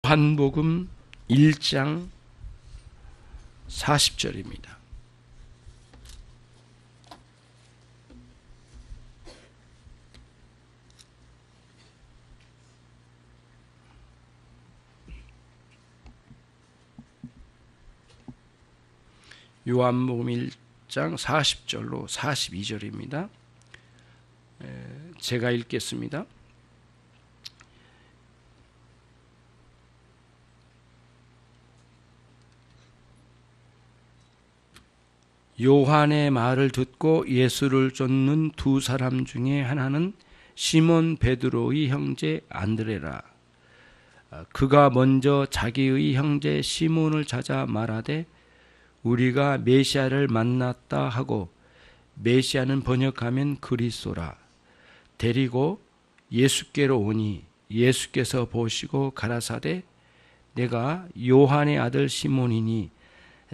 요한복음 1장 40절입니다. 요한복음 1장 40절로 42절입니다. 제가 읽겠습니다. 요한의 말을 듣고 예수를 쫓는 두 사람 중에 하나는 시몬 베드로의 형제 안드레라. 그가 먼저 자기의 형제 시몬을 찾아 말하되 우리가 메시아를 만났다 하고, 메시아는 번역하면 그리스도라. 데리고 예수께로 오니 예수께서 보시고 가라사대 내가 요한의 아들 시몬이니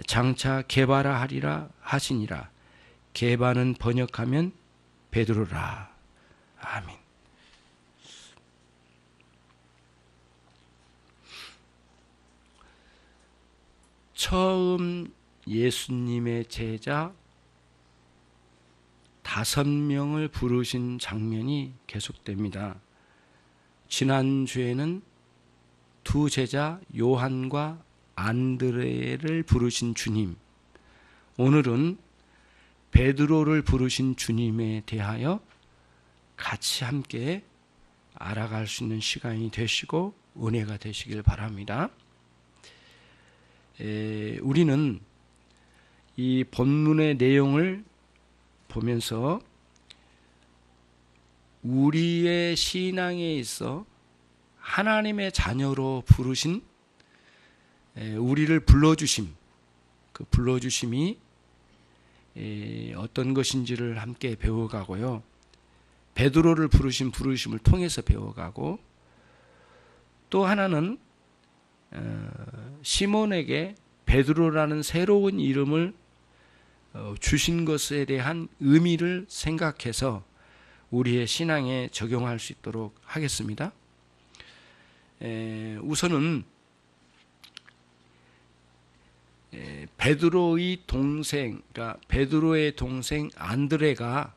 장차 게바라 하리라 하시니라. 게바는 번역하면 베드로라. 아멘. 처음 예수님의 제자 5명을 부르신 장면이 계속됩니다. 지난주에는 두 제자 요한과 안드레를 부르신 주님, 오늘은 베드로를 부르신 주님에 대하여 같이 함께 알아갈 수 있는 시간이 되시고 은혜가 되시길 바랍니다. 우리는 이 본문의 내용을 보면서 우리의 신앙에 있어 하나님의 자녀로 부르신, 우리를 불러주심, 그 불러주심이 어떤 것인지를 함께 배워가고요. 베드로를 부르신 부르심을 통해서 배워가고, 또 하나는 시몬에게 베드로라는 새로운 이름을 주신 것에 대한 의미를 생각해서 우리의 신앙에 적용할 수 있도록 하겠습니다. 우선은 베드로의 동생, 그러니까 베드로의 동생 안드레가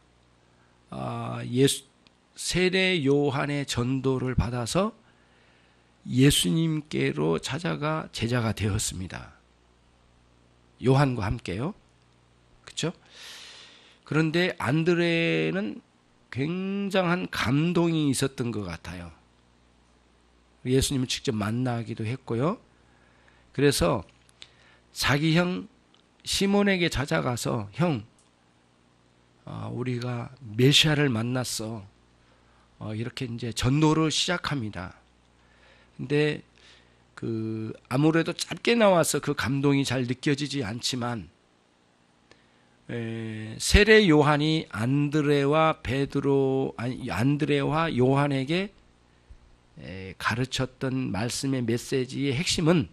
세례 요한의 전도를 받아서 예수님께로 찾아가 제자가 되었습니다. 요한과 함께요. 그렇죠? 그런데 안드레는 굉장한 감동이 있었던 것 같아요. 예수님을 직접 만나기도 했고요. 그래서 자기 형 시몬에게 찾아가서 형, 우리가 메시아를 만났어. 이렇게 이제 전도를 시작합니다. 근데 아무래도 짧게 나와서 그 감동이 잘 느껴지지 않지만, 세례 요한이 안드레와 요한에게 가르쳤던 말씀의 메시지의 핵심은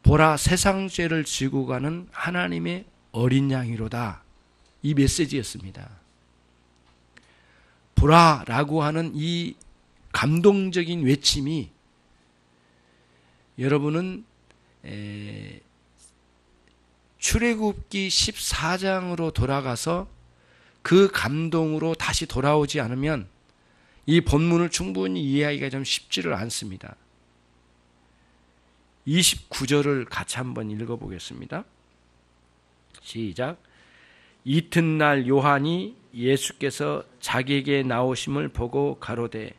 보라 세상 죄를 지고 가는 하나님의 어린 양이로다, 이 메시지였습니다. 보라라고 하는 이 감동적인 외침이, 여러분은 출애굽기 14장으로 돌아가서 그 감동으로 다시 돌아오지 않으면 이 본문을 충분히 이해하기가 좀 쉽지를 않습니다. 29절을 같이 한번 읽어보겠습니다. 시작. 이튿날 요한이 예수께서 자기에게 나오심을 보고 가로되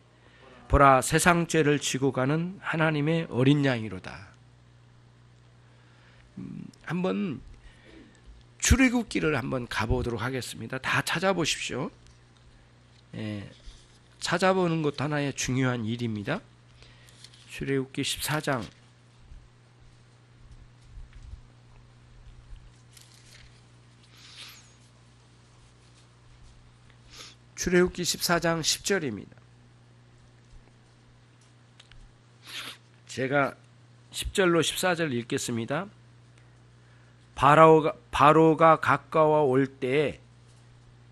보라 세상 죄를 지고 가는 하나님의 어린 양이로다. 한번 출애굽기를 한번 가보도록 하겠습니다. 다 찾아보십시오. 찾아보는 것도 하나의 중요한 일입니다. 출애굽기 14장 출애굽기 14장 10절입니다. 제가 10절로 14절 읽겠습니다. 바로가 가까워 올 때에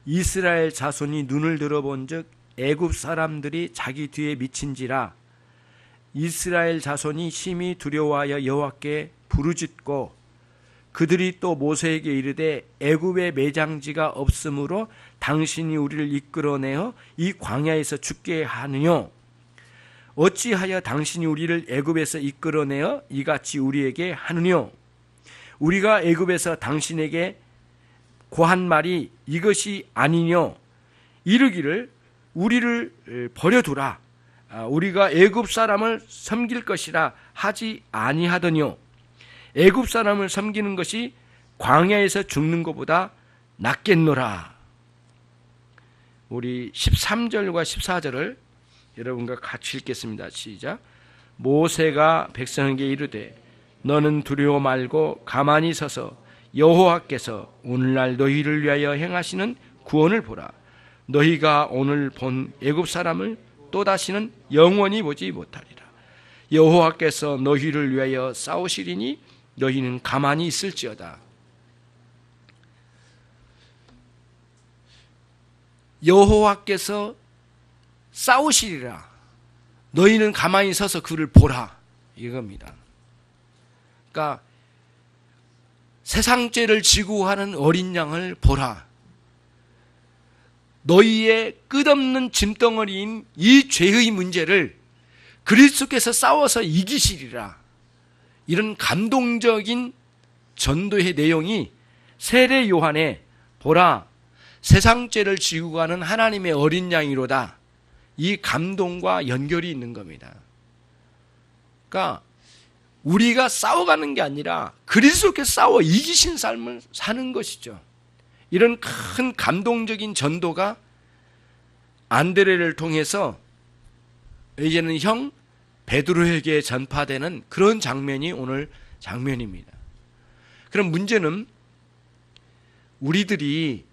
이스라엘 자손이 눈을 들어본즉 애굽 사람들이 자기 뒤에 미친지라 이스라엘 자손이 심히 두려워하여 여호와께 부르짖고 그들이 또 모세에게 이르되 애굽에 매장지가 없으므로 당신이 우리를 이끌어내어 이 광야에서 죽게 하느뇨 어찌하여 당신이 우리를 애굽에서 이끌어내어 이같이 우리에게 하느뇨 우리가 애굽에서 당신에게 고한 말이 이것이 아니뇨 이르기를 우리를 버려두라 우리가 애굽 사람을 섬길 것이라 하지 아니하더뇨 애굽 사람을 섬기는 것이 광야에서 죽는 것보다 낫겠노라. 우리 13절과 14절을 여러분과 같이 읽겠습니다. 시작. 모세가 백성에게 이르되 너는 두려워 말고 가만히 서서 여호와께서 오늘날 너희를 위하여 행하시는 구원을 보라. 너희가 오늘 본 애굽 사람을 또다시는 영원히 보지 못하리라. 여호와께서 너희를 위하여 싸우시리니 너희는 가만히 있을지어다. 여호와께서 싸우시리라. 너희는 가만히 서서 그를 보라. 이겁니다. 그러니까 세상 죄를 지고 하는 어린 양을 보라. 너희의 끝없는 짐덩어리인 이 죄의 문제를 그리스도께서 싸워서 이기시리라. 이런 감동적인 전도의 내용이 세례 요한의 보라 세상 죄를 지고 가는 하나님의 어린 양이로다. 이 감동과 연결이 있는 겁니다. 그러니까 우리가 싸워가는 게 아니라 그리스도께서 싸워 이기신 삶을 사는 것이죠. 이런 큰 감동적인 전도가 안드레를 통해서 이제는 형 베드로에게 전파되는 그런 장면이 오늘 장면입니다. 그럼 문제는 우리들이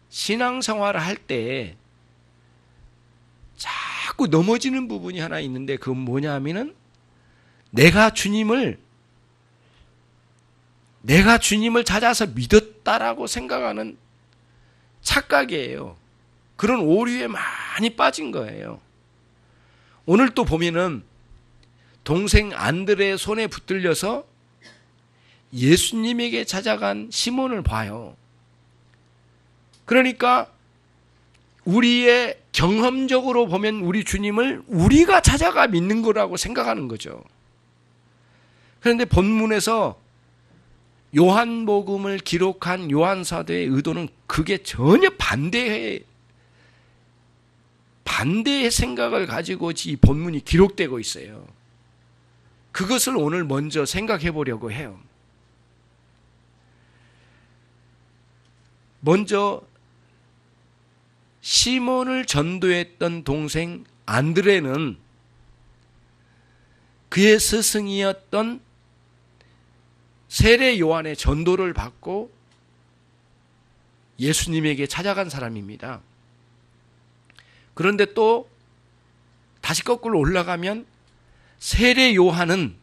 신앙생활을 할 때 자꾸 넘어지는 부분이 하나 있는데 그건 뭐냐 하면은 내가 주님을 찾아서 믿었다라고 생각하는 착각이에요. 그런 오류에 많이 빠진 거예요. 오늘 또 보면은 동생 안드레의 손에 붙들려서 예수님에게 찾아간 시몬을 봐요. 그러니까 우리의 경험적으로 보면 우리 주님을 우리가 찾아가 믿는 거라고 생각하는 거죠. 그런데 본문에서 요한복음을 기록한 요한사도의 의도는 그게 전혀 반대의 생각을 가지고 이 본문이 기록되고 있어요. 그것을 오늘 먼저 생각해 보려고 해요. 먼저 시몬을 전도했던 동생 안드레는 그의 스승이었던 세례 요한의 전도를 받고 예수님에게 찾아간 사람입니다. 그런데 또 다시 거꾸로 올라가면 세례 요한은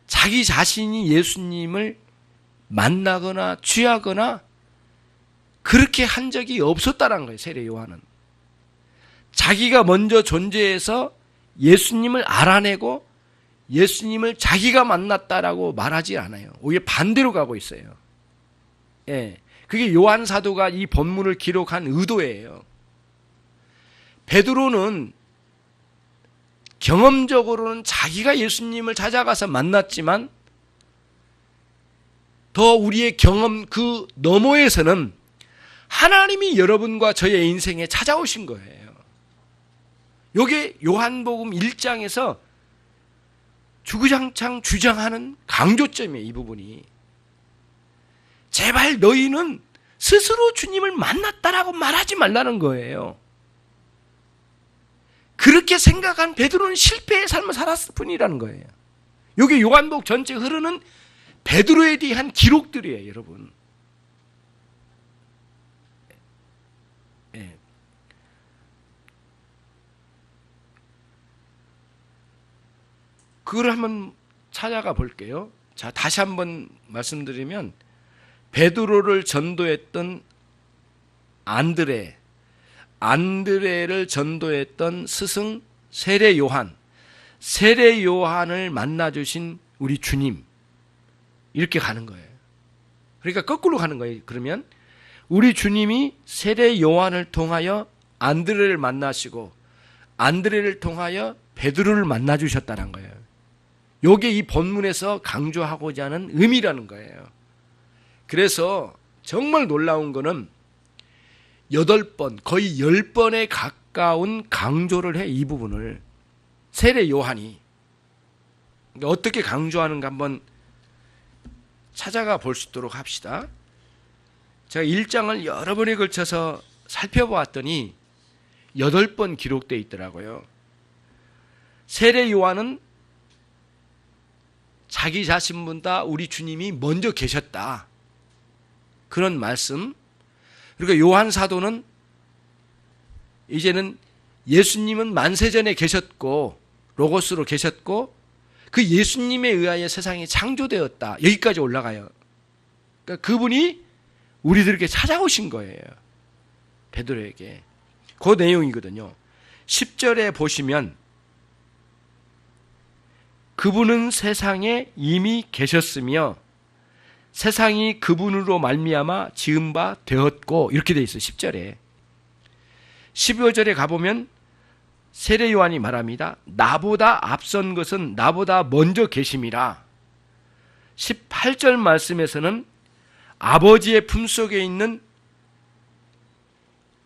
자기 자신이 예수님을 만나거나 취하거나 그렇게 한 적이 없었다는 거예요. 세례 요한은 자기가 먼저 존재해서 예수님을 알아내고 예수님을 자기가 만났다라고 말하지 않아요. 오히려 반대로 가고 있어요. 예, 그게 요한 사도가 이 본문을 기록한 의도예요. 베드로는 경험적으로는 자기가 예수님을 찾아가서 만났지만 더 우리의 경험 그 너머에서는 하나님이 여러분과 저의 인생에 찾아오신 거예요. 이게 요한복음 1장에서 주구장창 주장하는 강조점이에요. 이 부분이. 제발 너희는 스스로 주님을 만났다라고 말하지 말라는 거예요. 그렇게 생각한 베드로는 실패의 삶을 살았을 뿐이라는 거예요. 이게 요한복음 전체 흐르는 베드로에 대한 기록들이에요, 여러분. 예. 그걸 한번 찾아가 볼게요. 자, 다시 한번 말씀드리면 베드로를 전도했던 안드레를 전도했던 스승 세례 요한을 만나주신 우리 주님, 이렇게 가는 거예요. 그러니까 거꾸로 가는 거예요. 그러면 우리 주님이 세례 요한을 통하여 안드레를 만나시고 안드레를 통하여 베드로를 만나주셨다는 거예요. 이게 이 본문에서 강조하고자 하는 의미라는 거예요. 그래서 정말 놀라운 거는 8번, 거의 10번에 가까운 강조를 해, 이 부분을. 세례 요한이. 어떻게 강조하는가 한번 찾아가 볼 수 있도록 합시다. 제가 1장을 여러 번에 걸쳐서 살펴보았더니 8번 기록되어 있더라고요. 세례 요한은 자기 자신보다 우리 주님이 먼저 계셨다, 그런 말씀. 그리고 요한 사도는 이제는 예수님은 만세전에 계셨고 로고스로 계셨고 그 예수님에 의하여 세상이 창조되었다, 여기까지 올라가요. 그러니까 그분이 우리들에게 찾아오신 거예요, 베드로에게. 그 내용이거든요. 10절에 보시면 그분은 세상에 이미 계셨으며 세상이 그분으로 말미암아 지은 바 되었고, 이렇게 돼 있어요. 10절에. 15절에 가보면 세례 요한이 말합니다. 나보다 앞선 것은 나보다 먼저 계심이라. 18절 말씀에서는 아버지의 품속에 있는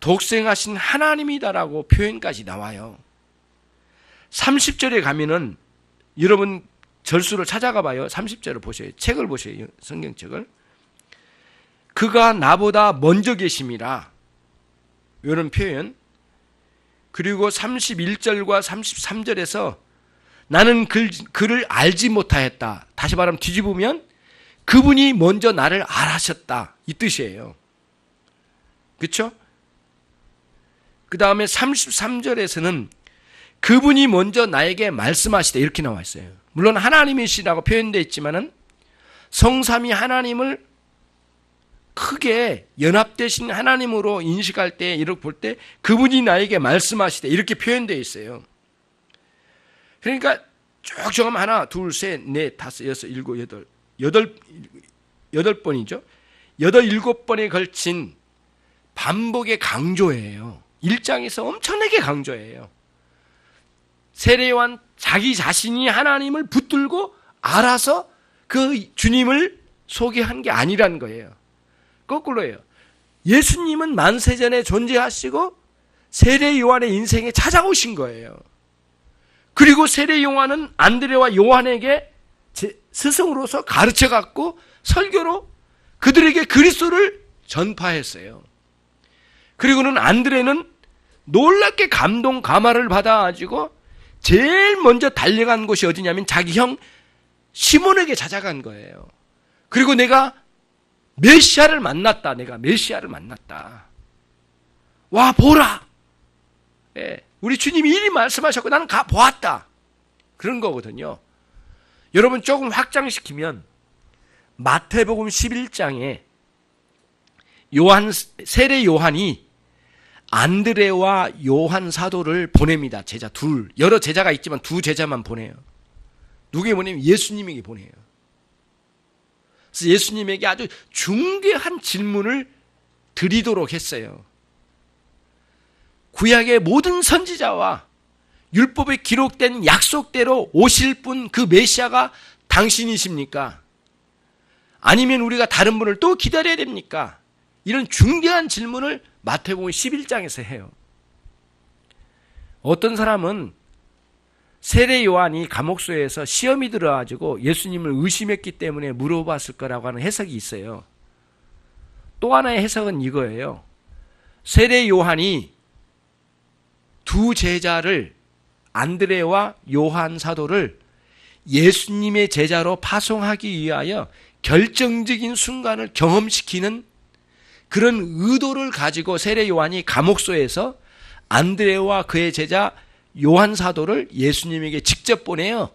독생하신 하나님이다라고 표현까지 나와요. 30절에 가면은 여러분 절수를 찾아가 봐요. 30절을 보셔요. 책을 보셔요. 성경책을. 그가 나보다 먼저 계심이라, 이런 표현. 그리고 31절과 33절에서 나는 그를 알지 못하였다. 다시 말하면 뒤집으면 그분이 먼저 나를 알아셨다, 이 뜻이에요. 그렇죠? 그 다음에 33절에서는 그분이 먼저 나에게 말씀하시다, 이렇게 나와 있어요. 물론 하나님이시라고 표현되어 있지만은 성삼위 하나님을 크게 연합되신 하나님으로 인식할 때, 이렇게 볼 때 그분이 나에게 말씀하시다, 이렇게 표현되어 있어요. 그러니까 쭉쭉 하면 하나, 둘, 셋, 넷, 다섯, 여섯, 일곱, 여덟 번이죠. 7번에 걸친 반복의 강조예요. 1장에서 엄청나게 강조해요. 세례 요한 자기 자신이 하나님을 붙들고 알아서 그 주님을 소개한 게 아니라는 거예요. 거꾸로예요. 예수님은 만세전에 존재하시고 세례 요한의 인생에 찾아오신 거예요. 그리고 세례 요한은 안드레와 요한에게 스승으로서 가르쳐갖고 설교로 그들에게 그리스도를 전파했어요. 그리고는 안드레는 놀랍게 감동 감화를 받아가지고 제일 먼저 달려간 곳이 어디냐면 자기 형 시몬에게 찾아간 거예요. 그리고 내가 메시아를 만났다. 와, 보라. 예, 우리 주님이 이리 말씀하셨고 나는 가 보았다, 그런 거거든요. 여러분 조금 확장시키면 마태복음 11장에 세례 요한이 안드레와 요한 사도를 보냅니다. 제자 둘. 여러 제자가 있지만 두 제자만 보내요. 누구에게 보내면 예수님에게 보내요. 그래서 예수님에게 아주 중대한 질문을 드리도록 했어요. 구약의 모든 선지자와 율법에 기록된 약속대로 오실 분, 그 메시아가 당신이십니까? 아니면 우리가 다른 분을 또 기다려야 됩니까? 이런 중대한 질문을 마태복음 11장에서 해요. 어떤 사람은 세례 요한이 감옥소에서 시험이 들어가지고 예수님을 의심했기 때문에 물어봤을 거라고 하는 해석이 있어요. 또 하나의 해석은 이거예요. 세례 요한이 두 제자를, 안드레와 요한 사도를 예수님의 제자로 파송하기 위하여 결정적인 순간을 경험시키는 그런 의도를 가지고 세례 요한이 감옥소에서 안드레와 그의 제자 요한 사도를 예수님에게 직접 보내어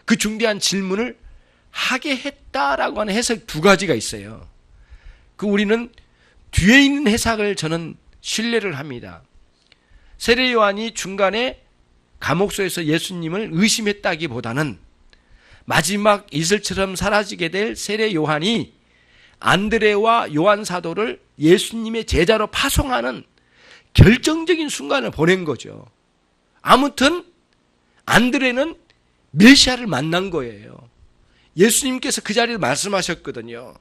그 중대한 질문을 하게 했다라고 하는 해석 두 가지가 있어요. 그 우리는 뒤에 있는 해석을 저는 신뢰를 합니다. 세례 요한이 중간에 감옥소에서 예수님을 의심했다기보다는 마지막 이슬처럼 사라지게 될 세례 요한이 안드레와 요한 사도를 예수님의 제자로 파송하는 결정적인 순간을 보낸 거죠. 아무튼 안드레는 메시아를 만난 거예요. 예수님께서 그 자리를 말씀하셨거든요.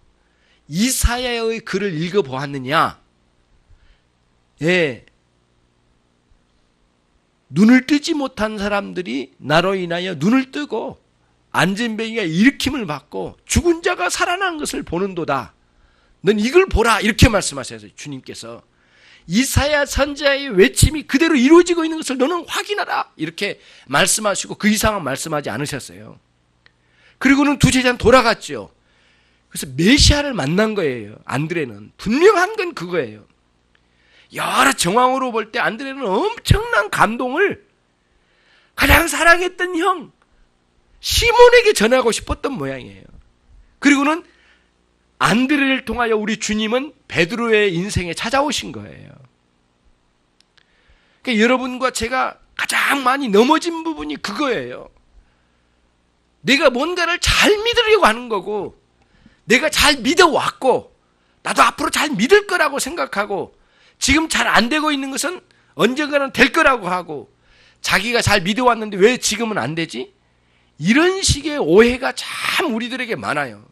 이사야의 글을 읽어보았느냐? 예. 눈을 뜨지 못한 사람들이 나로 인하여 눈을 뜨고 안진뱅이가 일으킴을 받고 죽은 자가 살아난 것을 보는도다. 넌 이걸 보라. 이렇게 말씀하셨어요. 주님께서. 이사야 선지자의 외침이 그대로 이루어지고 있는 것을 너는 확인하라. 이렇게 말씀하시고 그 이상은 말씀하지 않으셨어요. 그리고는 두 제자는 돌아갔죠. 그래서 메시아를 만난 거예요. 안드레는. 분명한 건 그거예요. 여러 정황으로 볼 때 안드레는 엄청난 감동을 가장 사랑했던 형 시몬에게 전하고 싶었던 모양이에요. 그리고는 안드레를 통하여 우리 주님은 베드로의 인생에 찾아오신 거예요. 그러니까 여러분과 제가 가장 많이 넘어진 부분이 그거예요. 내가 뭔가를 잘 믿으려고 하는 거고 내가 잘 믿어왔고 나도 앞으로 잘 믿을 거라고 생각하고 지금 잘 안 되고 있는 것은 언젠가는 될 거라고 하고 자기가 잘 믿어왔는데 왜 지금은 안 되지? 이런 식의 오해가 참 우리들에게 많아요.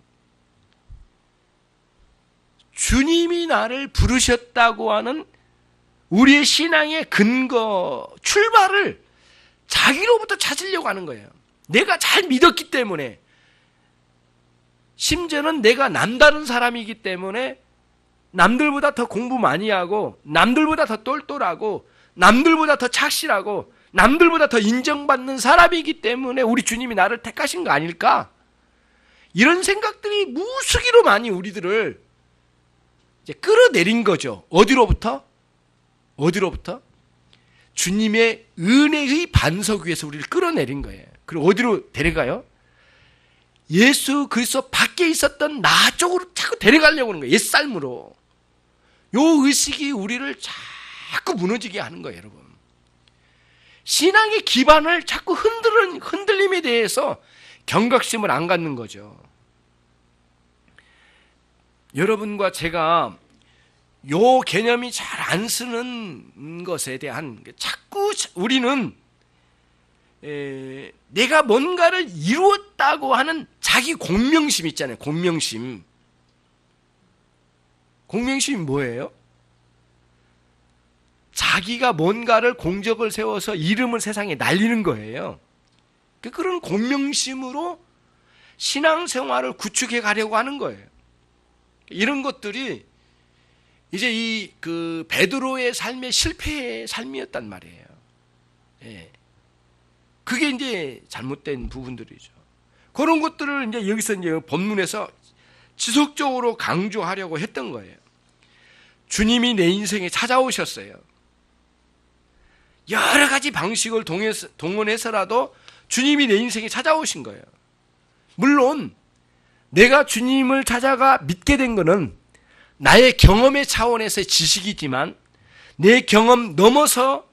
주님이 나를 부르셨다고 하는 우리의 신앙의 근거, 출발을 자기로부터 찾으려고 하는 거예요. 내가 잘 믿었기 때문에, 심지어는 내가 남다른 사람이기 때문에 남들보다 더 공부 많이 하고 남들보다 더 똘똘하고 남들보다 더 착실하고 남들보다 더 인정받는 사람이기 때문에 우리 주님이 나를 택하신 거 아닐까? 이런 생각들이 무수기로 많이 우리들을 이제 끌어내린 거죠. 어디로부터? 주님의 은혜의 반석 위에서 우리를 끌어내린 거예요. 그리고 어디로 데려가요? 예수 그리스도 밖에 있었던 나 쪽으로 자꾸 데려가려고 하는 거예요. 옛삶으로. 요 의식이 우리를 자꾸 무너지게 하는 거예요, 여러분. 신앙의 기반을 자꾸 흔들림에 대해서 경각심을 안 갖는 거죠. 여러분과 제가 요 개념이 잘 안 쓰는 것에 대한 자꾸 우리는 내가 뭔가를 이루었다고 하는 자기 공명심 있잖아요. 공명심이 뭐예요? 자기가 뭔가를 공적을 세워서 이름을 세상에 날리는 거예요. 그런 공명심으로 신앙생활을 구축해 가려고 하는 거예요. 이런 것들이 이제 이 베드로의 삶의 실패의 삶이었단 말이에요. 예. 그게 이제 잘못된 부분들이죠. 그런 것들을 이제 여기서 이제 본문에서 지속적으로 강조하려고 했던 거예요. 주님이 내 인생에 찾아오셨어요. 여러 가지 방식을 동원해서라도 주님이 내 인생에 찾아오신 거예요. 물론 내가 주님을 찾아가 믿게 된 것은 나의 경험의 차원에서의 지식이지만 내 경험 넘어서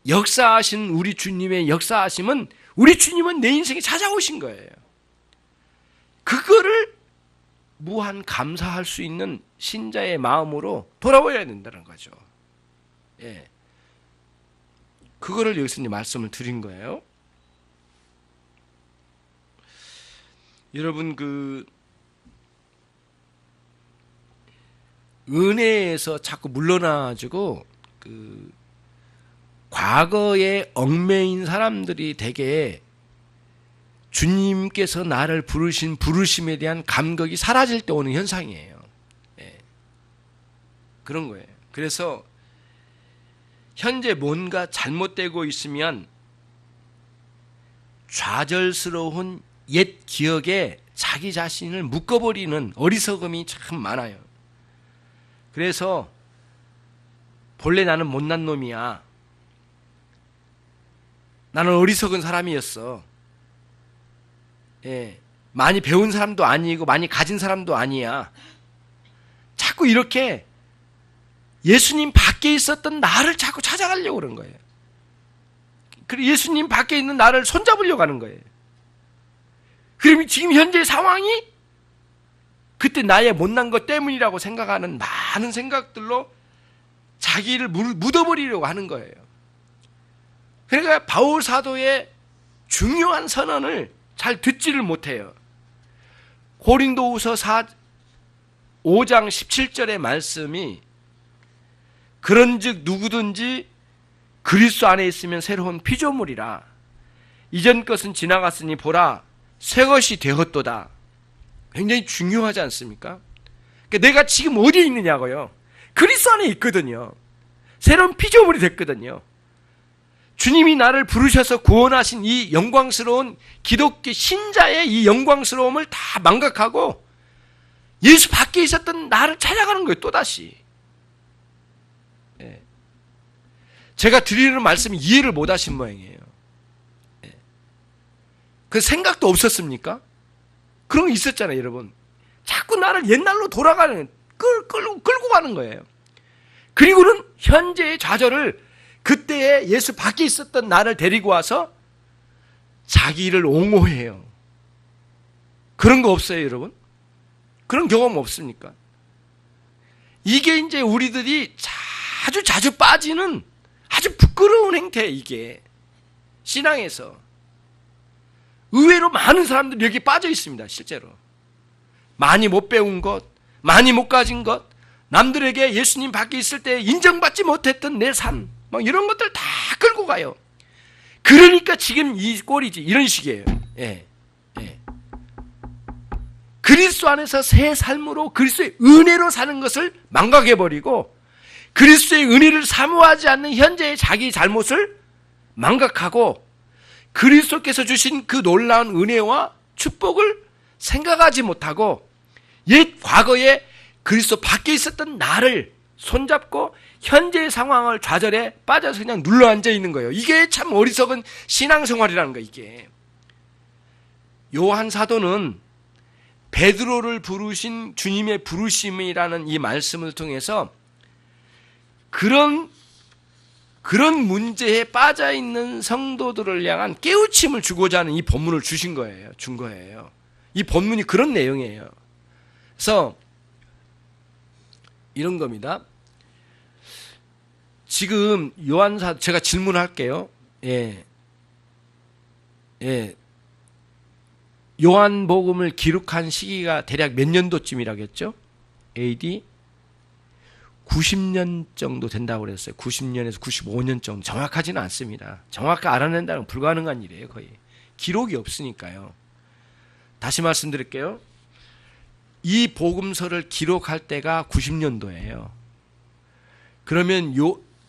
역사하신 우리 주님의 역사하심은 우리 주님은 내 인생에 찾아오신 거예요. 그거를 무한 감사할 수 있는 신자의 마음으로 돌아와야 된다는 거죠. 예. 그거를 여기서 이제 말씀을 드린 거예요. 여러분 은혜에서 자꾸 물러나가지고 과거에 얽매인 사람들이 되게 주님께서 나를 부르신 부르심에 대한 감격이 사라질 때 오는 현상이에요. 예. 그런 거예요. 그래서 현재 뭔가 잘못되고 있으면 좌절스러운 옛 기억에 자기 자신을 묶어버리는 어리석음이 참 많아요. 그래서 본래 나는 못난 놈이야. 나는 어리석은 사람이었어. 예, 많이 배운 사람도 아니고 많이 가진 사람도 아니야. 자꾸 이렇게 예수님 밖에 있었던 나를 자꾸 찾아가려고 그런 거예요. 그리고 예수님 밖에 있는 나를 손잡으려고 하는 거예요. 그러면 지금 현재 상황이 그때 나의 못난 것 때문이라고 생각하는 많은 생각들로 자기를 묻어버리려고 하는 거예요. 그러니까 바울 사도의 중요한 선언을 잘 듣지를 못해요. 고린도후서 5장 17절의 말씀이 그런즉 누구든지 그리스도 안에 있으면 새로운 피조물이라 이전 것은 지나갔으니 보라 새 것이 되었도다. 굉장히 중요하지 않습니까? 그러니까 내가 지금 어디에 있느냐고요. 그리스도 안에 있거든요. 새로운 피조물이 됐거든요. 주님이 나를 부르셔서 구원하신 이 영광스러운 기독교 신자의 이 영광스러움을 다 망각하고 예수 밖에 있었던 나를 찾아가는 거예요. 또다시. 제가 드리는 말씀이 이해를 못 하신 모양이에요. 그 생각도 없었습니까? 그런 거 있었잖아요, 여러분. 자꾸 나를 옛날로 돌아가는, 끌고 가는 거예요. 그리고는 현재의 좌절을 그때의 예수 밖에 있었던 나를 데리고 와서 자기를 옹호해요. 그런 거 없어요, 여러분? 그런 경험 없습니까? 이게 이제 우리들이 자주 빠지는 아주 부끄러운 행태예요, 이게. 신앙에서. 의외로 많은 사람들이 여기 빠져 있습니다, 실제로. 많이 못 배운 것, 많이 못 가진 것, 남들에게 예수님 밖에 있을 때 인정받지 못했던 내 삶, 막 이런 것들 다 끌고 가요. 그러니까 지금 이 꼴이지, 이런 식이에요. 그리스도 안에서 새 삶으로 그리스도의 은혜로 사는 것을 망각해버리고 그리스도의 은혜를 사모하지 않는 현재의 자기 잘못을 망각하고 그리스도께서 주신 그 놀라운 은혜와 축복을 생각하지 못하고 옛 과거에 그리스도 밖에 있었던 나를 손잡고 현재의 상황을 좌절에 빠져서 그냥 눌러앉아 있는 거예요. 이게 참 어리석은 신앙생활이라는 거예요. 이게. 요한 사도는 베드로를 부르신 주님의 부르심이라는 이 말씀을 통해서 그런 문제에 빠져 있는 성도들을 향한 깨우침을 주고자 하는 이 본문을 준 거예요. 이 본문이 그런 내용이에요. 그래서 이런 겁니다. 지금 요한사 제가 질문할게요. 요한복음을 기록한 시기가 대략 몇 년도쯤이라겠죠? AD 90년 정도 된다고 그랬어요. 90년에서 95년 정도. 정확하지는 않습니다. 정확히 알아낸다는 건 불가능한 일이에요. 거의. 기록이 없으니까요. 다시 말씀드릴게요. 이 복음서를 기록할 때가 90년도예요. 그러면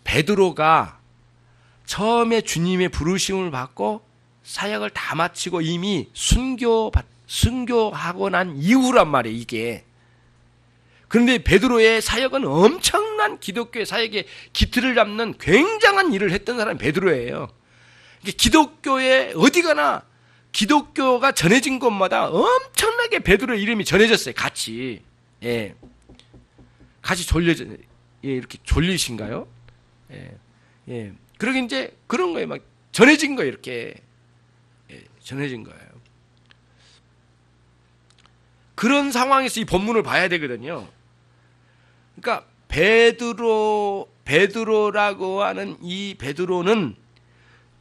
베드로가 처음에 주님의 부르심을 받고 사역을 다 마치고 이미 순교하고 난 이후란 말이에요, 이게. 그런데 베드로의 사역은 엄청난 기독교의 사역에 기틀을 잡는 굉장한 일을 했던 사람이 베드로예요. 기독교에 어디 가나 기독교가 전해진 곳마다 엄청나게 베드로의 이름이 전해졌어요. 같이. 같이 이렇게 졸리신가요? 그러게 이제 그런 거예요. 막 전해진 거예요. 이렇게. 전해진 거예요. 그런 상황에서 이 본문을 봐야 되거든요. 그러니까 베드로라고 하는 이 베드로는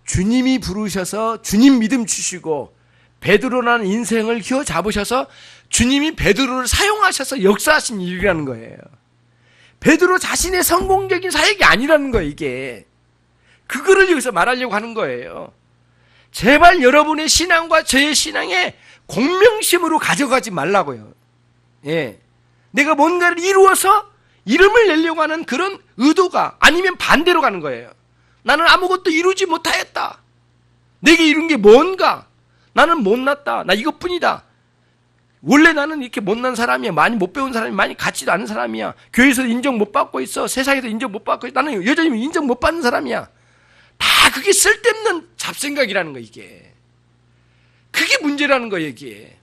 주님이 부르셔서 주님 믿음 주시고 베드로라는 인생을 휘어잡으셔서 주님이 베드로를 사용하셔서 역사하신 일이라는 거예요. 베드로 자신의 성공적인 사역이 아니라는 거예요, 이게. 그거를 여기서 말하려고 하는 거예요. 제발 여러분의 신앙과 저의 신앙에 공명심으로 가져가지 말라고요. 내가 뭔가를 이루어서 이름을 내려고 하는 그런 의도가 아니면 반대로 가는 거예요. 나는 아무것도 이루지 못하였다. 내게 이룬 게 뭔가? 나는 못났다. 나 이것뿐이다. 원래 나는 이렇게 못난 사람이야. 많이 못 배운 사람이 많이 갖지도 않은 사람이야. 교회에서 인정 못 받고 있어. 세상에서 인정 못 받고 있어. 나는 여전히 인정 못 받는 사람이야. 다 그게 쓸데없는 잡생각이라는 거, 이게. 그게 문제라는 거예요, 이게.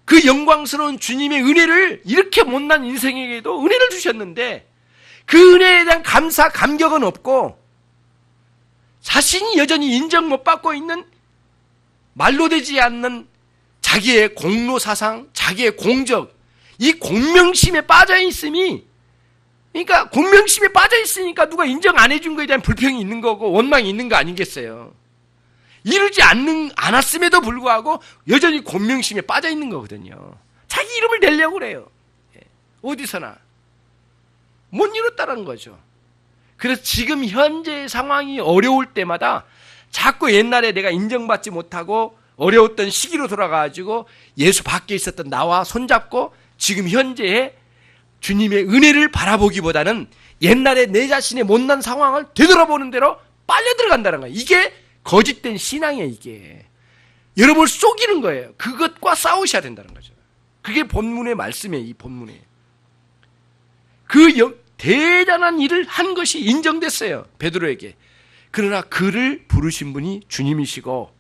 그 영광스러운 주님의 은혜를 이렇게 못난 인생에게도 은혜를 주셨는데 그 은혜에 대한 감사, 감격은 없고 자신이 여전히 인정 못 받고 있는 말로 되지 않는 자기의 공로사상, 자기의 공적, 이 공명심에 빠져 있음이, 그러니까 공명심에 빠져 있으니까 누가 인정 안 해준 거에 대한 불평이 있는 거고 원망이 있는 거 아니겠어요? 이루지 않았음에도 불구하고 여전히 공명심에 빠져 있는 거거든요. 자기 이름을 내려고 그래요. 어디서나. 못 이뤘다는 거죠. 그래서 지금 현재의 상황이 어려울 때마다 자꾸 옛날에 내가 인정받지 못하고 어려웠던 시기로 돌아가가지고 예수 밖에 있었던 나와 손잡고 지금 현재의 주님의 은혜를 바라보기보다는 옛날에 내 자신의 못난 상황을 되돌아보는 대로 빨려 들어간다는 거예요. 이게 거짓된 신앙이에요. 이게 여러분을 속이는 거예요. 그것과 싸우셔야 된다는 거죠. 그게 본문의 말씀이에요. 이 본문에 대단한 일을 한 것이 인정됐어요. 베드로에게. 그러나 그를 부르신 분이 주님이시고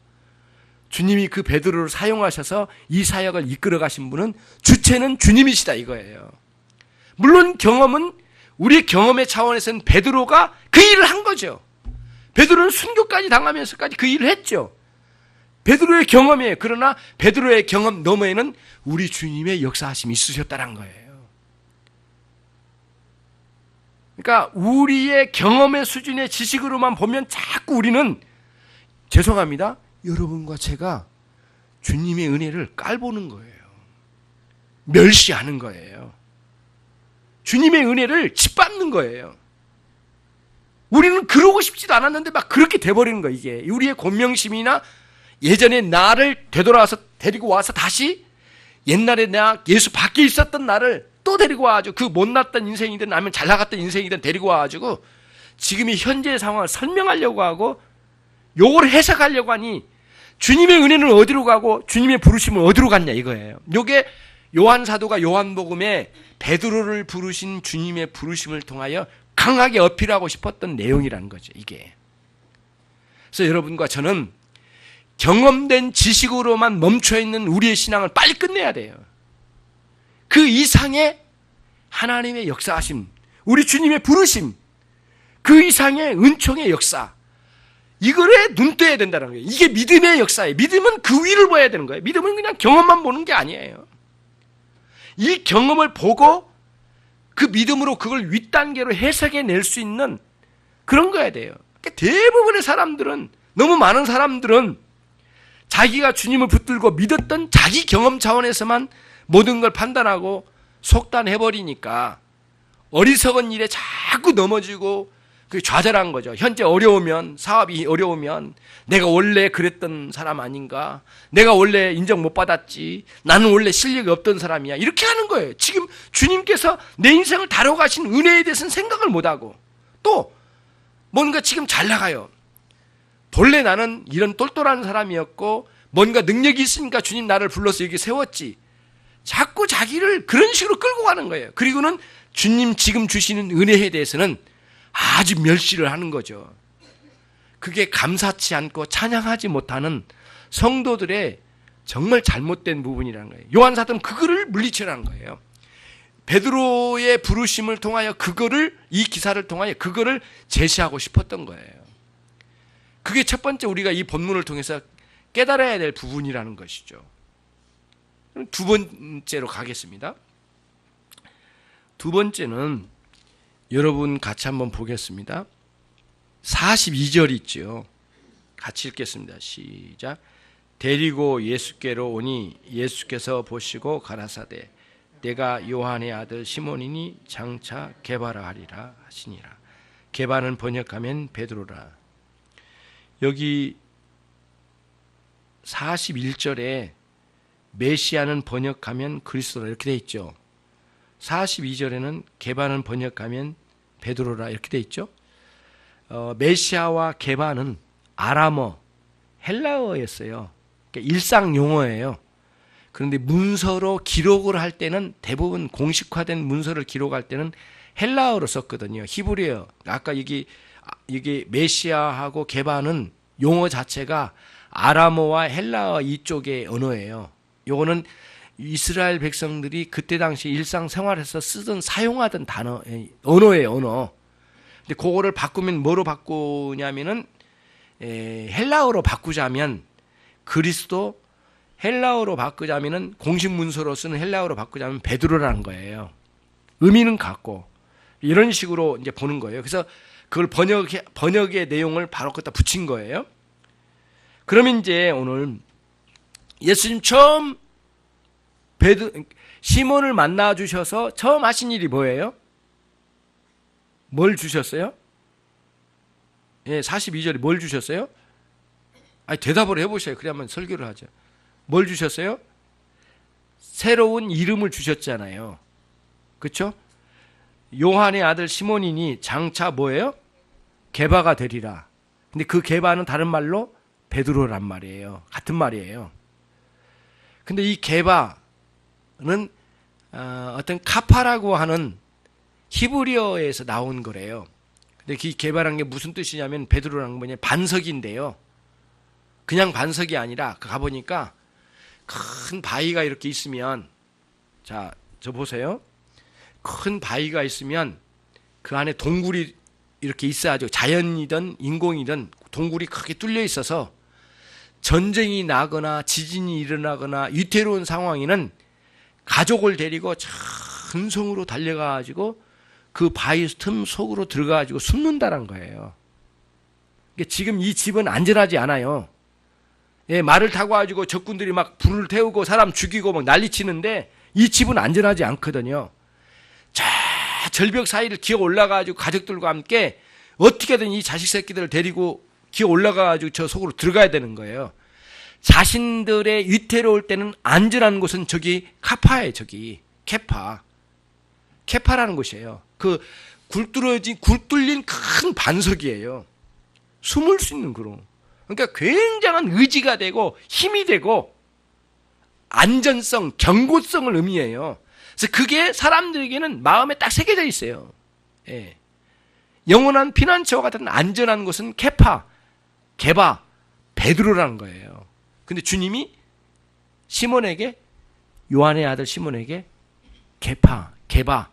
주님이 그 베드로를 사용하셔서 이 사역을 이끌어 가신 분은 주체는 주님이시다 이거예요. 물론 경험은 우리의 경험의 차원에서는 베드로가 그 일을 한 거죠. 베드로는 순교까지 당하면서까지 그 일을 했죠. 베드로의 경험이에요. 그러나 베드로의 경험 너머에는 우리 주님의 역사하심이 있으셨다는 거예요. 그러니까 우리의 경험의 수준의 지식으로만 보면 자꾸 우리는 죄송합니다. 여러분과 제가 주님의 은혜를 깔보는 거예요. 멸시하는 거예요. 주님의 은혜를 짓밟는 거예요. 우리는 그러고 싶지도 않았는데 막 그렇게 돼버리는 거예요. 이게 우리의 권명심이나 예전에 나를 되돌아와서 데리고 와서 다시 옛날에 나 예수 밖에 있었던 나를 또 데리고 와가지고 그 못났던 인생이든 아니면 잘 나갔던 인생이든 데리고 와가지고 지금의 현재의 상황을 설명하려고 하고 요걸 해석하려고 하니 주님의 은혜는 어디로 가고 주님의 부르심은 어디로 갔냐 이거예요. 요게 요한 사도가 요한복음에 베드로를 부르신 주님의 부르심을 통하여 강하게 어필하고 싶었던 내용이라는 거죠. 이게. 그래서 여러분과 저는 경험된 지식으로만 멈춰있는 우리의 신앙을 빨리 끝내야 돼요. 그 이상의 하나님의 역사하심, 우리 주님의 부르심, 그 이상의 은총의 역사, 이거에 눈떠야 된다는 거예요. 이게 믿음의 역사예요. 믿음은 그 위를 봐야 되는 거예요. 믿음은 그냥 경험만 보는 게 아니에요. 이 경험을 보고 그 믿음으로 그걸 윗단계로 해석해낼 수 있는 그런 거야 돼요. 그러니까 대부분의 사람들은, 너무 많은 사람들은 자기가 주님을 붙들고 믿었던 자기 경험 차원에서만 모든 걸 판단하고 속단해버리니까 어리석은 일에 자꾸 넘어지고 그게 좌절한 거죠. 현재 어려우면, 사업이 어려우면 내가 원래 그랬던 사람 아닌가? 내가 원래 인정 못 받았지. 나는 원래 실력이 없던 사람이야. 이렇게 하는 거예요. 지금 주님께서 내 인생을 다뤄가신 은혜에 대해서는 생각을 못하고 또 뭔가 지금 잘 나가요. 본래 나는 이런 똘똘한 사람이었고 뭔가 능력이 있으니까 주님 나를 불러서 여기 세웠지. 자꾸 자기를 그런 식으로 끌고 가는 거예요. 그리고는 주님 지금 주시는 은혜에 대해서는 아주 멸시를 하는 거죠. 그게 감사치 않고 찬양하지 못하는 성도들의 정말 잘못된 부분이라는 거예요. 요한 사도는 그거를 물리치라는 거예요. 베드로의 부르심을 통하여 그거를, 이 기사를 통하여 그거를 제시하고 싶었던 거예요. 그게 첫 번째 우리가 이 본문을 통해서 깨달아야 될 부분이라는 것이죠. 두 번째로 가겠습니다. 두 번째는 여러분 같이 한번 보겠습니다. 42절 있죠. 같이 읽겠습니다. 시작. 데리고 예수께로 오니 예수께서 보시고 가라사대 내가 요한의 아들 시몬이니 장차 게바라 하리라 하시니라. 게바는 번역하면 베드로라. 여기 41절에 메시아는 번역하면 그리스도라 이렇게 돼 있죠. 42절에는 게바는 번역하면 베드로라 이렇게 돼 있죠. 메시아와 게바는 아람어, 헬라어였어요. 그러니까 일상 용어예요. 그런데 문서로 기록을 할 때는 대부분 공식화된 문서를 기록할 때는 헬라어로 썼거든요. 히브리어. 아까 여기 메시아하고 게바는 용어 자체가 아람어와 헬라어 이쪽의 언어예요. 요거는 이스라엘 백성들이 그때 당시 일상생활에서 쓰던 사용하던 단어, 언어예요, 언어. 근데 그거를 바꾸면 뭐로 바꾸냐면은 헬라어로 바꾸자면 그리스도, 헬라어로 바꾸자면은 공식 문서로 쓰는 헬라어로 바꾸자면 베드로라는 거예요. 의미는 같고 이런 식으로 이제 보는 거예요. 그래서 그걸 번역의 내용을 바로 갖다 붙인 거예요. 그러면 이제 오늘 예수님 처음 시몬을 만나 주셔서 처음 하신 일이 뭐예요? 뭘 주셨어요? 42절에 뭘 주셨어요? 아니, 대답을 해보셔요. 그래야만 설교를 하죠. 뭘 주셨어요? 새로운 이름을 주셨잖아요. 그렇죠? 요한의 아들 시몬이니 장차 뭐예요? 게바가 되리라. 근데 그 게바는 다른 말로 베드로란 말이에요. 같은 말이에요. 근데 이 게바는 어떤 카파라고 하는 히브리어에서 나온 거래요. 근데 이 게바라는 게 무슨 뜻이냐면 베드로라는 게 뭐냐, 반석인데요. 그냥 반석이 아니라 가보니까 큰 바위가 이렇게 있으면, 자, 저 보세요. 큰 바위가 있으면 그 안에 동굴이 이렇게 있어야죠. 자연이든 인공이든 동굴이 크게 뚫려 있어서 전쟁이 나거나 지진이 일어나거나 위태로운 상황에는 가족을 데리고 전성으로 달려가지고 그 바위 틈 속으로 들어가가지고 숨는다는 거예요. 지금 이 집은 안전하지 않아요. 말을 타고 가지고 적군들이 막 불을 태우고 사람 죽이고 막 난리치는데 이 집은 안전하지 않거든요. 자, 절벽 사이를 기어 올라가지고 가족들과 함께 어떻게든 이 자식 새끼들을 데리고 기어 올라가가지고 저 속으로 들어가야 되는 거예요. 자신들의 위태로울 때는 안전한 곳은 저기 카파예요. 저기 케파라는 곳이에요. 그 굴 뚫린 큰 반석이에요. 숨을 수 있는 그런. 그러니까 굉장한 의지가 되고 힘이 되고 안전성, 견고성을 의미해요. 그래서 그게 사람들에게는 마음에 딱 새겨져 있어요. 영원한 피난처와 같은 안전한 곳은 게바, 베드로라는 거예요. 근데 주님이 시몬에게, 요한의 아들 시몬에게 게바,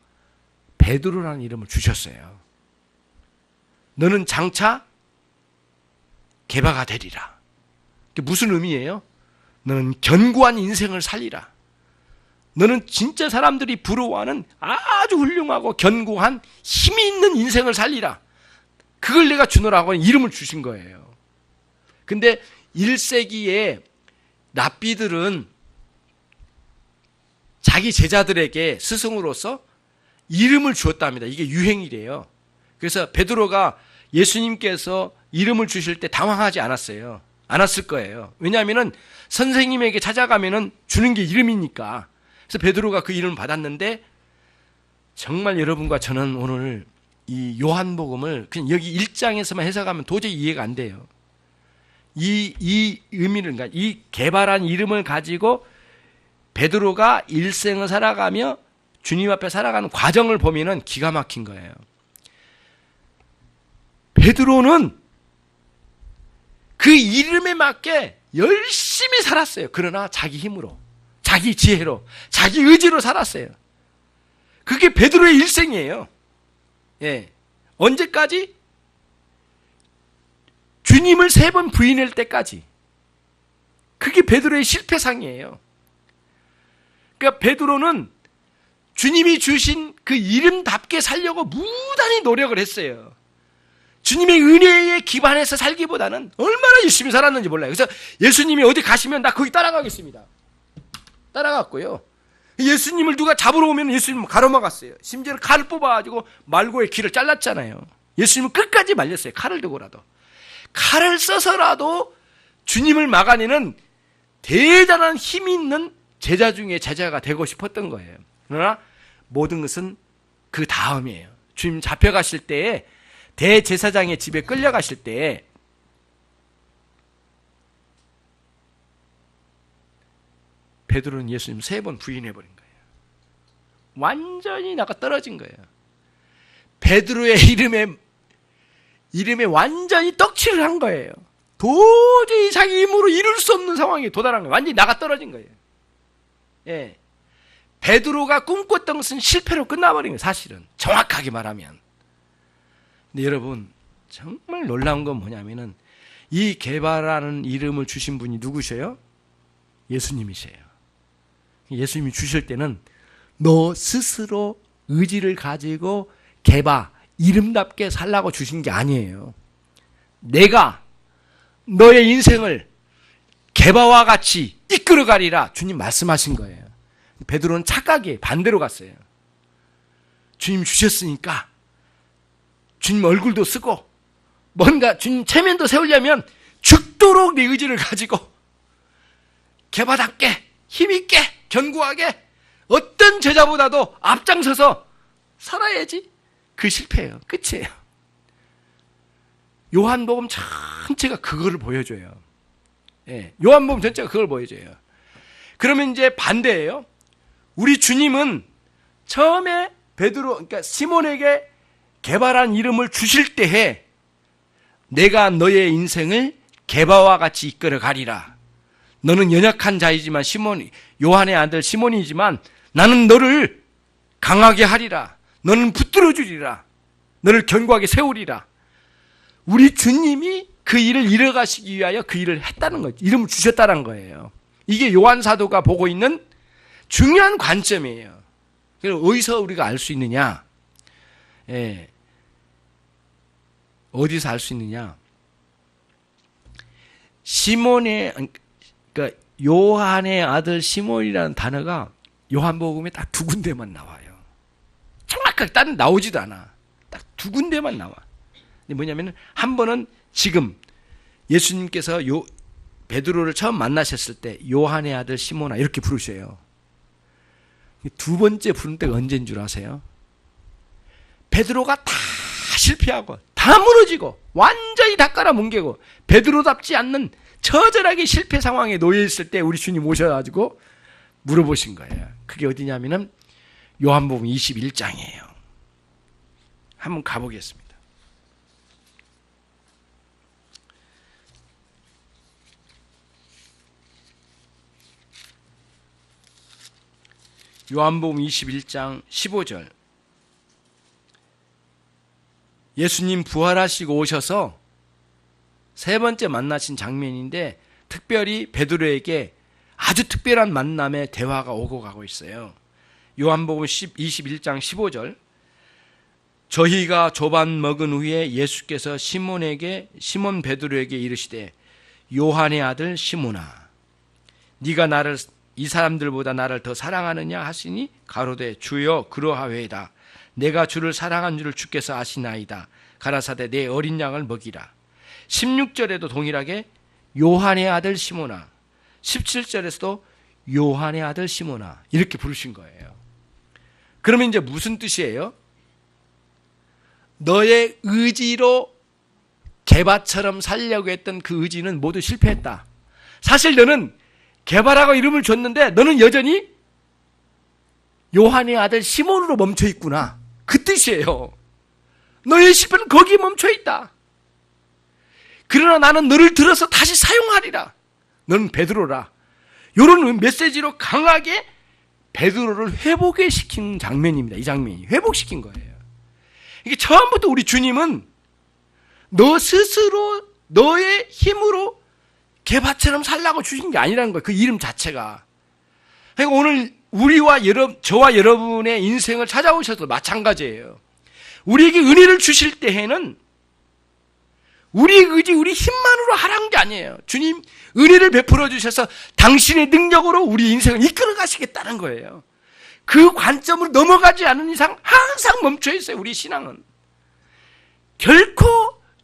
베드로라는 이름을 주셨어요. 너는 장차 게바가 되리라. 그게 무슨 의미예요? 너는 견고한 인생을 살리라. 너는 진짜 사람들이 부러워하는 아주 훌륭하고 견고한 힘이 있는 인생을 살리라. 그걸 내가 주노라고 이름을 주신 거예요. 근데 1세기에 랍비들은 자기 제자들에게 스승으로서 이름을 주었답니다. 이게 유행이래요. 그래서 베드로가 예수님께서 이름을 주실 때 당황하지 않았을 거예요. 왜냐하면 선생님에게 찾아가면 주는 게 이름이니까. 그래서 베드로가 그 이름을 받았는데, 정말 여러분과 저는 오늘 이 요한복음을 그냥 여기 1장에서만 해석하면 도저히 이해가 안 돼요. 이 의미를, 그러니까 이 게바란 이름을 가지고 베드로가 일생을 살아가며 주님 앞에 살아가는 과정을 보면은 기가 막힌 거예요. 베드로는 그 이름에 맞게 열심히 살았어요. 그러나 자기 힘으로, 자기 지혜로, 자기 의지로 살았어요. 그게 베드로의 일생이에요. 언제까지? 주님을 3번 부인할 때까지. 그게 베드로의 실패상이에요. 그러니까 베드로는 주님이 주신 그 이름답게 살려고 무단히 노력을 했어요. 주님의 은혜에 기반해서 살기보다는 얼마나 열심히 살았는지 몰라요. 그래서 예수님이 어디 가시면 나 거기 따라가겠습니다. 따라갔고요. 예수님을 누가 잡으러 오면 예수님은 가로막았어요. 심지어 칼을 뽑아가지고 말고의 귀를 잘랐잖아요. 예수님은 끝까지 말렸어요. 칼을 들고라도. 칼을 써서라도 주님을 막아내는 대단한 힘이 있는 제자 중에 제자가 되고 싶었던 거예요. 그러나 모든 것은 그 다음이에요. 주님 잡혀가실 때에, 대제사장의 집에 끌려가실 때에 베드로는 예수님 3번 부인해버린 거예요. 완전히 나가 떨어진 거예요. 베드로의 이름에 완전히 떡칠을 한 거예요. 도저히 자기 힘으로 이룰 수 없는 상황에 도달한 거예요. 완전히 나가 떨어진 거예요. 예. 베드로가 꿈꿨던 것은 실패로 끝나버린 거예요. 사실은 정확하게 말하면. 근데 여러분 정말 놀라운 건 뭐냐면은 이 게바라는 이름을 주신 분이 누구셔요? 예수님이세요. 예수님이 주실 때는 너 스스로 의지를 가지고 게바 이름답게 살라고 주신 게 아니에요. 내가 너의 인생을 게바와 같이 이끌어가리라 주님 말씀하신 거예요. 베드로는 착각에 반대로 갔어요. 주님 주셨으니까 주님 얼굴도 쓰고 뭔가 주님 체면도 세우려면 죽도록 내 의지를 가지고 게바답게 힘있게 견고하게 어떤 제자보다도 앞장서서 살아야지. 그 실패예요. 끝이에요. 요한복음 전체가 그거를 보여줘요. 예, 요한복음 전체가 그걸 보여줘요. 그러면 이제 반대예요. 우리 주님은 처음에 베드로, 그러니까 시몬에게 게바란 이름을 주실 때에 내가 너의 인생을 게바와 같이 이끌어 가리라. 너는 연약한 자이지만 요한의 아들 시몬이지만 나는 너를 강하게 하리라. 너는 붙들어 주리라. 너를 견고하게 세우리라. 우리 주님이 그 일을 이뤄가시기 위하여 그 일을 했다는 거죠. 이름을 주셨다는 거예요. 이게 요한 사도가 보고 있는 중요한 관점이에요. 그럼 어디서 우리가 알 수 있느냐? 예. 어디서 알 수 있느냐? 시몬의, 그러니까 요한의 아들 시몬이라는 단어가 요한복음에 딱 두 군데만 나와요. 정확하게 다른 나오지도 않아. 딱 두 군데만 나와. 근데 뭐냐면 한 번은 지금 예수님께서 베드로를 처음 만나셨을 때 요한의 아들 시몬아 이렇게 부르셔요. 두 번째 부른 때가 언제인 줄 아세요? 베드로가 다 실패하고 다 무너지고 완전히 다 깔아뭉개고 베드로답지 않는 처절하게 실패 상황에 놓여 있을 때 우리 주님 오셔가지고 물어보신 거예요. 그게 어디냐면은 요한복음 21장이에요. 한번 가보겠습니다. 요한복음 21장 15절. 예수님 부활하시고 오셔서 세 번째 만나신 장면인데 특별히 베드로에게 아주 특별한 만남의 대화가 오고 가고 있어요. 요한복음 21장 15절. 저희가 조반 먹은 후에 예수께서 시몬 베드로에게 이르시되 요한의 아들 시몬아 네가 나를 이 사람들보다 나를 더 사랑하느냐 하시니 가로되 주여 그러하외이다. 내가 주를 사랑한 줄을 주께서 아시나이다. 가라사대 내 어린 양을 먹이라. 16절에도 동일하게 요한의 아들 시몬아, 17절에서도 요한의 아들 시몬아 이렇게 부르신 거예요. 그러면 이제 무슨 뜻이에요? 너의 의지로 게바처럼 살려고 했던 그 의지는 모두 실패했다. 사실 너는 게바라고 이름을 줬는데 너는 여전히 요한의 아들 시몬으로 멈춰 있구나. 그 뜻이에요. 너의 실패는 거기에 멈춰 있다. 그러나 나는 너를 들어서 다시 사용하리라. 너는 베드로라. 이런 메시지로 강하게 베드로를 회복시킨 장면입니다. 이 장면이 회복시킨 거예요. 이게 처음부터 우리 주님은 너 스스로 너의 힘으로 게바처럼 살라고 주신 게 아니라는 거예요. 그 이름 자체가. 그러니까 오늘 저와 여러분의 인생을 찾아오셔도 마찬가지예요. 우리에게 은혜를 주실 때에는 우리의 의지, 우리 힘만으로 하라는 게 아니에요. 주님 은혜를 베풀어 주셔서 당신의 능력으로 우리 인생을 이끌어 가시겠다는 거예요. 그 관점으로 넘어가지 않은 이상 항상 멈춰 있어요. 우리 신앙은. 결코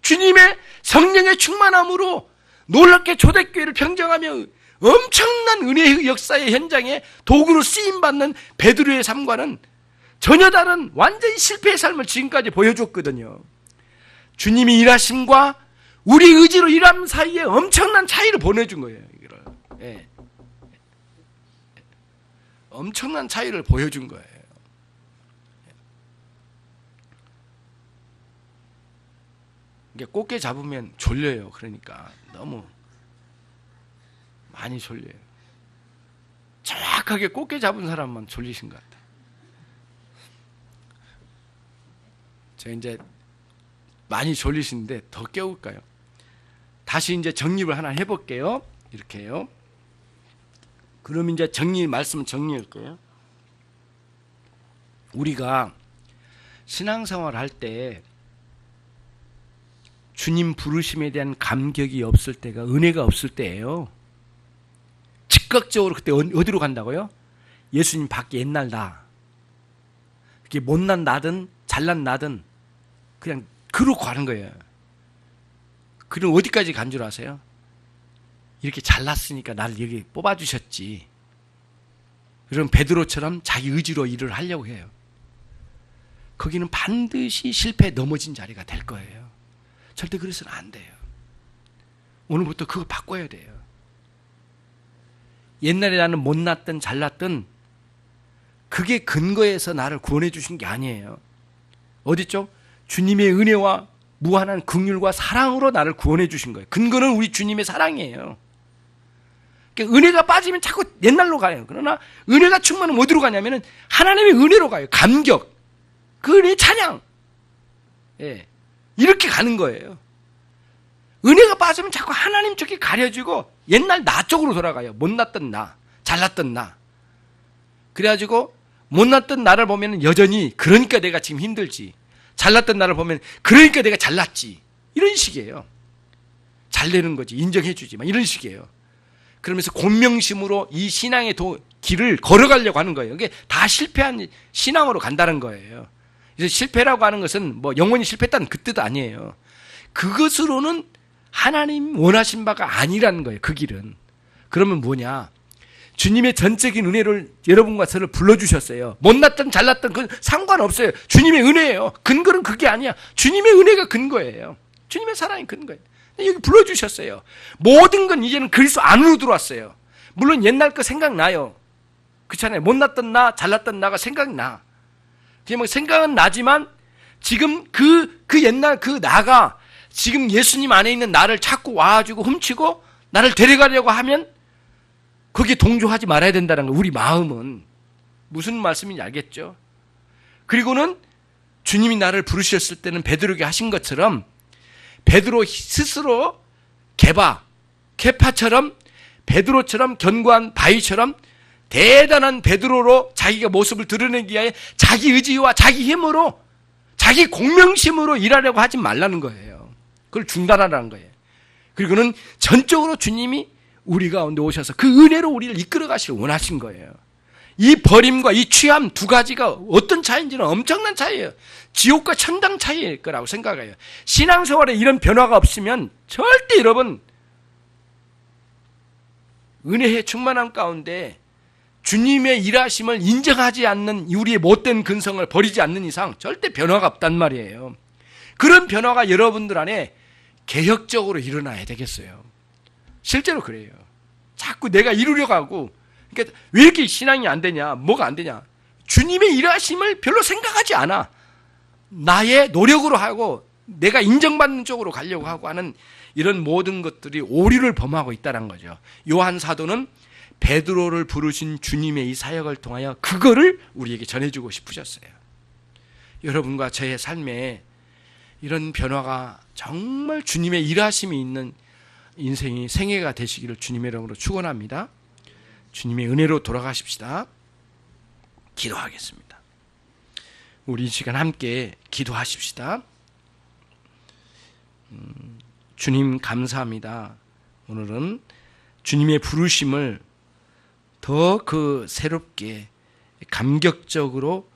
주님의 성령의 충만함으로 놀랍게 초대교회를 평정하며 엄청난 은혜의 역사의 현장에 도구로 쓰임받는 베드로의 삶과는 전혀 다른 완전히 실패의 삶을 지금까지 보여줬거든요. 주님이 일하심과 우리 의지로 일함 사이에 엄청난 차이를 보내준 거예요. 예. 엄청난 차이를 보여준 거예요. 이게 꽃게 잡으면 졸려요. 그러니까 너무 많이 졸려요. 정확하게 꽃게 잡은 사람만 졸리신 것 같아요. 제가 이제 많이 졸리시는데 더 깨울까요? 다시 이제 정립을 하나 해볼게요. 이렇게요. 그럼 이제 말씀 정리할게요. 우리가 신앙생활 할 때 주님 부르심에 대한 감격이 없을 때가 은혜가 없을 때예요. 즉각적으로 그때 어디로 간다고요? 예수님 밖에 옛날 나. 그게 못난 나든 잘난 나든 그냥 그로 가는 거예요. 그럼 어디까지 간 줄 아세요? 이렇게 잘났으니까 나를 여기 뽑아주셨지. 그럼 베드로처럼 자기 의지로 일을 하려고 해요. 거기는 반드시 실패에 넘어진 자리가 될 거예요. 절대 그래서는 안 돼요. 오늘부터 그거 바꿔야 돼요. 옛날에 나는 못났든 잘났든 그게 근거에서 나를 구원해 주신 게 아니에요. 어딨죠? 주님의 은혜와 무한한 긍휼과 사랑으로 나를 구원해 주신 거예요. 근거는 우리 주님의 사랑이에요. 그러니까 은혜가 빠지면 자꾸 옛날로 가요. 그러나 은혜가 충만하면 어디로 가냐면은 하나님의 은혜로 가요. 감격, 그 은혜의 찬양. 예. 이렇게 가는 거예요. 은혜가 빠지면 자꾸 하나님 쪽이 가려지고 옛날 나 쪽으로 돌아가요. 못났던 나, 잘났던 나. 그래가지고 못났던 나를 보면 여전히 그러니까 내가 지금 힘들지. 잘났던 나를 보면 그러니까 내가 잘났지. 이런 식이에요. 잘 되는 거지. 인정해 주지. 막 이런 식이에요. 그러면서 곤명심으로 이 신앙의 길을 걸어가려고 하는 거예요. 이게 다 실패한 신앙으로 간다는 거예요. 그래서 실패라고 하는 것은 뭐 영원히 실패했다는 그 뜻 아니에요. 그것으로는 하나님 원하신 바가 아니라는 거예요. 그 길은. 그러면 뭐냐? 주님의 전적인 은혜를 여러분과 저를 불러주셨어요. 못났든 잘났든 그건 상관없어요. 주님의 은혜예요. 근거는 그게 아니야. 주님의 은혜가 근거예요. 주님의 사랑이 근거예요. 여기 불러주셨어요. 모든 건 이제는 그리스도 안으로 들어왔어요. 물론 옛날 거 생각나요. 그렇잖아요. 못났던 나, 잘났던 나가 생각나. 그냥 뭐 생각은 나지만 지금 그 옛날 그 나가 지금 예수님 안에 있는 나를 찾고 와가지고 훔치고 나를 데려가려고 하면 거기에 동조하지 말아야 된다는 거. 우리 마음은 무슨 말씀인지 알겠죠? 그리고는 주님이 나를 부르셨을 때는 베드로에게 하신 것처럼 베드로 스스로 케파처럼 베드로처럼 견고한 바위처럼 대단한 베드로로 자기가 모습을 드러내기 위해 자기 의지와 자기 힘으로 자기 공명심으로 일하려고 하지 말라는 거예요. 그걸 중단하라는 거예요. 그리고는 전적으로 주님이 우리 가운데 오셔서 그 은혜로 우리를 이끌어 가시길 원하신 거예요. 이 버림과 이 취함 두 가지가 어떤 차이인지는 엄청난 차이예요. 지옥과 천당 차이일 거라고 생각해요. 신앙생활에 이런 변화가 없으면 절대 여러분 은혜의 충만함 가운데 주님의 일하심을 인정하지 않는 우리의 못된 근성을 버리지 않는 이상 절대 변화가 없단 말이에요. 그런 변화가 여러분들 안에 개혁적으로 일어나야 되겠어요. 실제로 그래요. 자꾸 내가 이루려고 하고, 그러니까 왜 이렇게 신앙이 안 되냐, 뭐가 안 되냐. 주님의 일하심을 별로 생각하지 않아. 나의 노력으로 하고 내가 인정받는 쪽으로 가려고 하고 하는 이런 모든 것들이 오류를 범하고 있다는 거죠. 요한 사도는 베드로를 부르신 주님의 이 사역을 통하여 그거를 우리에게 전해주고 싶으셨어요. 여러분과 저의 삶에 이런 변화가 정말 주님의 일하심이 있는 인생이 생애가 되시기를 주님의 이름으로 축원합니다. 주님의 은혜로 돌아가십시다. 기도하겠습니다. 우리 이 시간 함께 기도하십시다. 주님 감사합니다. 오늘은 주님의 부르심을 더 그 새롭게 감격적으로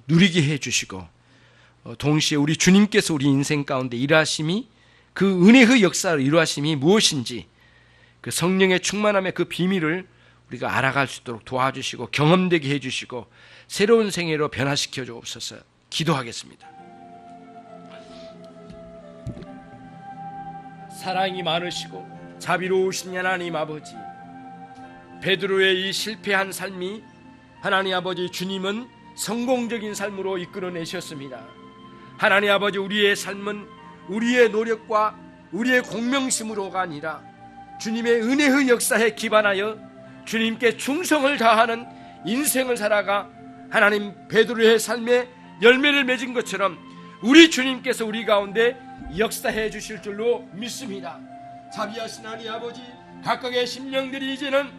누리게 해주시고 동시에 우리 주님께서 우리 인생 가운데 일하심이 그 은혜의 역사를 이루하심이 무엇인지 그 성령의 충만함의 그 비밀을 우리가 알아갈 수 있도록 도와주시고 경험되게 해주시고 새로운 생애로 변화시켜 주옵소서. 기도하겠습니다. 사랑이 많으시고 자비로우신 하나님 아버지, 베드로의 이 실패한 삶이 하나님 아버지 주님은 성공적인 삶으로 이끌어내셨습니다. 하나님 아버지, 우리의 삶은 우리의 노력과 우리의 공명심으로가 아니라 주님의 은혜의 역사에 기반하여 주님께 충성을 다하는 인생을 살아가 하나님 베드로의 삶에 열매를 맺은 것처럼 우리 주님께서 우리 가운데 역사해 주실 줄로 믿습니다. 자비하신 하나님 아버지, 각각의 심령들이 이제는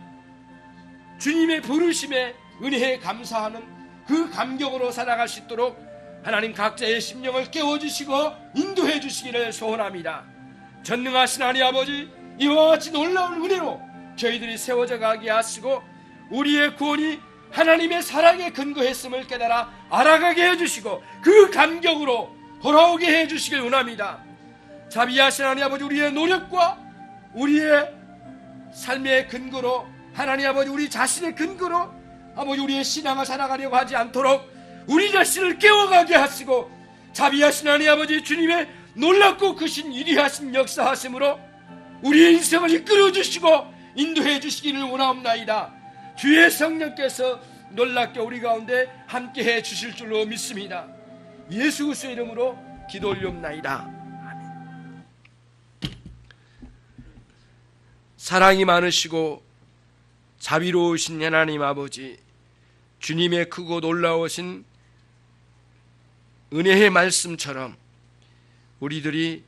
주님의 부르심에 은혜에 감사하는 그 감격으로 살아갈 수 있도록 하나님 각자의 심령을 깨워주시고 인도해 주시기를 소원합니다. 전능하신 하나님 아버지, 이와 같이 놀라운 은혜로 저희들이 세워져 가게 하시고 우리의 구원이 하나님의 사랑에 근거했음을 깨달아 알아가게 해주시고 그 감격으로 돌아오게 해주시길 원합니다. 자비하신 하나님 아버지, 우리의 노력과 우리의 삶의 근거로 하나님 아버지, 우리 자신의 근거로 아버지 우리의 신앙을 살아가려고 하지 않도록 우리 자신을 깨워가게 하시고 자비하신 하나님 아버지, 주님의 놀랍고 크신 위대하신 역사하심으로 우리의 인생을 이끌어 주시고 인도해 주시기를 원하옵나이다. 주의 성령께서 놀랍게 우리 가운데 함께해 주실 줄로 믿습니다. 예수 그리스도의 이름으로 기도 올리옵나이다. 아멘. 사랑이 많으시고 자비로우신 하나님 아버지, 주님의 크고 놀라우신 은혜의 말씀처럼 우리들이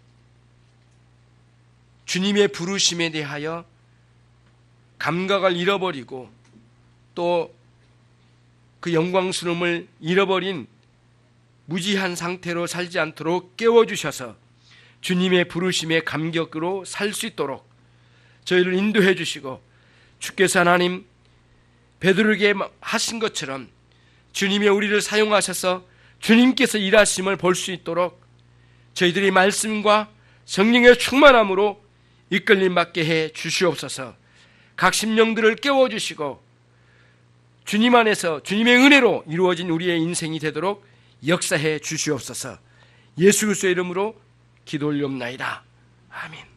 주님의 부르심에 대하여 감각을 잃어버리고 또 그 영광스러움을 잃어버린 무지한 상태로 살지 않도록 깨워주셔서 주님의 부르심의 감격으로 살 수 있도록 저희를 인도해 주시고, 주께서 하나님 베드로에게 하신 것처럼 주님의 우리를 사용하셔서 주님께서 일하심을 볼 수 있도록 저희들이 말씀과 성령의 충만함으로 이끌림 받게 해 주시옵소서. 각 심령들을 깨워주시고 주님 안에서 주님의 은혜로 이루어진 우리의 인생이 되도록 역사해 주시옵소서. 예수 그리스도의 이름으로 기도 올리옵나이다. 아멘.